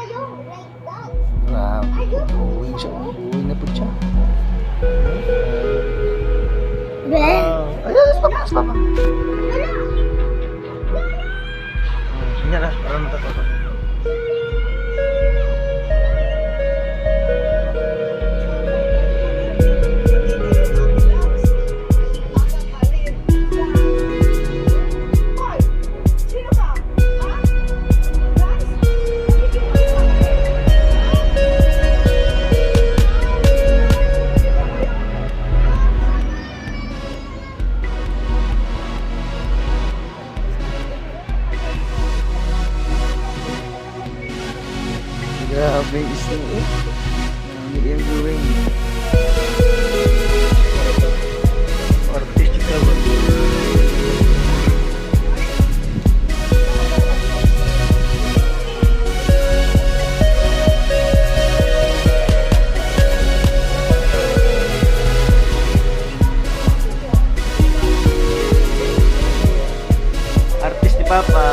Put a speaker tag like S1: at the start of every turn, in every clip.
S1: Grabe. Uwi siya. Uwi na po siya.
S2: Ben?
S1: Ayun, stop. Sige na, para matatawa. Grabe isda eh. Dami yung gawin. Artistic ka ba? Artist ni Papa.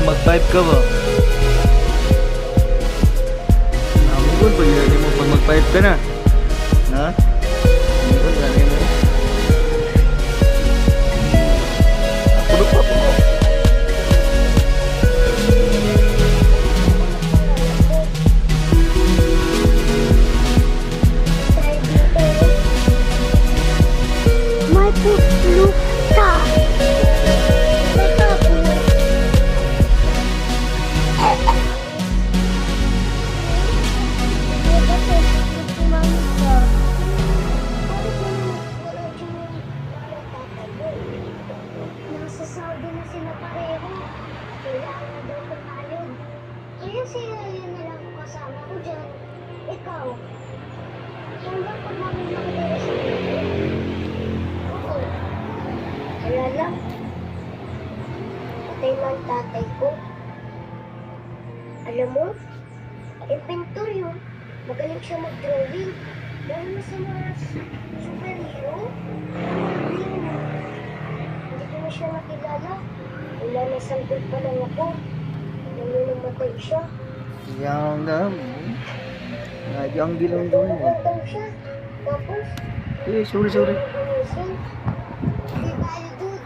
S1: Mag-vibe ka ba? Namugod ba yun mo pag mag-vibe ka na? Ha? Namugod ba yun mo? Ako pa po.
S2: May putluk ka.
S3: Nasasabi na sila pareho. Kailangan na daw kumayod. Kaya siya yun na lang kasama ko dyan. Ikaw. Hanggang pag namin nakatira sa video. Oo. Kaya lang. Patay na ang tatay ko. Alam mo, inventor yun. Magaling siya mag-drawing. Lalo na sa mga superhero. Hindi ko na siya nakilala. Wala na sanggol pa lang ako. Lalo namatay siya.
S1: Yang daw. Yang bilang doon.
S3: Namatay siya. Tapos,
S1: Eh, sorry.
S3: ayusin. Di ba, dude?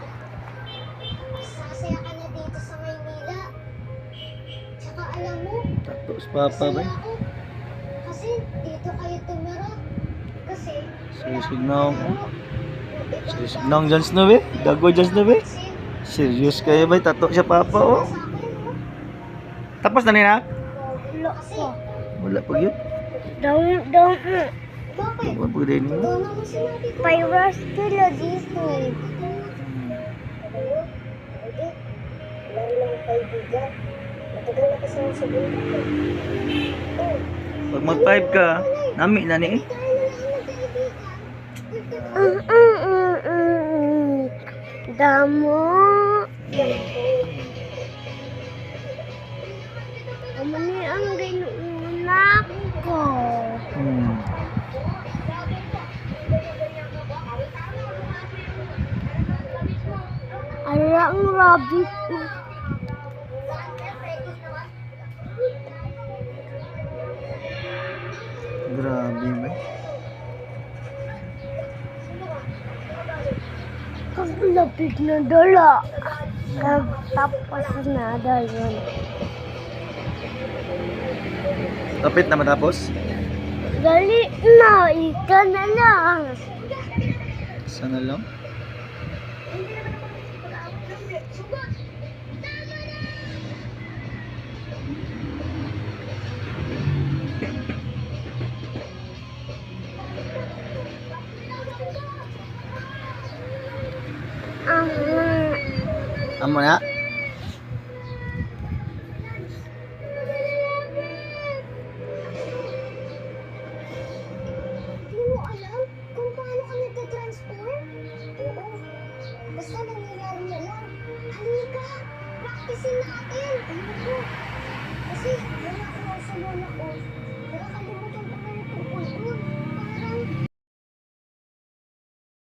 S3: Sasaya ka na dito sa Maynila. Tsaka alam mo,
S1: Tato si Papa ba?
S3: masaya ako. Kasi dito kayo tumira. Kasi,
S1: Sisig na ako. Sisig na ang Jans na be. Dago Jans na be. Serious kayo ba? Tato siya Papa oh. Tapos na nina?
S3: Kasi,
S1: Wala pa yun.
S2: Don't.
S3: bakit?
S1: Wala pa din mo.
S3: Doon naman sinabi ko.
S2: Pirates kila Disney.
S3: Ano? Hindi. Wala rin akong kaibigan. Matagal na kasi ako sa buhay ko. Oh,
S1: Pag mag-5 ka, nami na ni eh.
S3: tayo na lang ng kaibigan.
S2: Damo. Amo ni ang ginuunak ko. Ala ang rabbit.
S1: Grabe ba?
S2: Kaglapit na dala. Tapos na dala.
S1: Tapit na matapos?
S2: Dali na, ika na lang.
S1: Sana lang? Amo na?
S3: Hindi mo alam kung paano ka nagka-transform? Oo. Basta nangyayari na lang. Halika! Practicein natin! Ayoko. Kasi wala ko sa lola ko.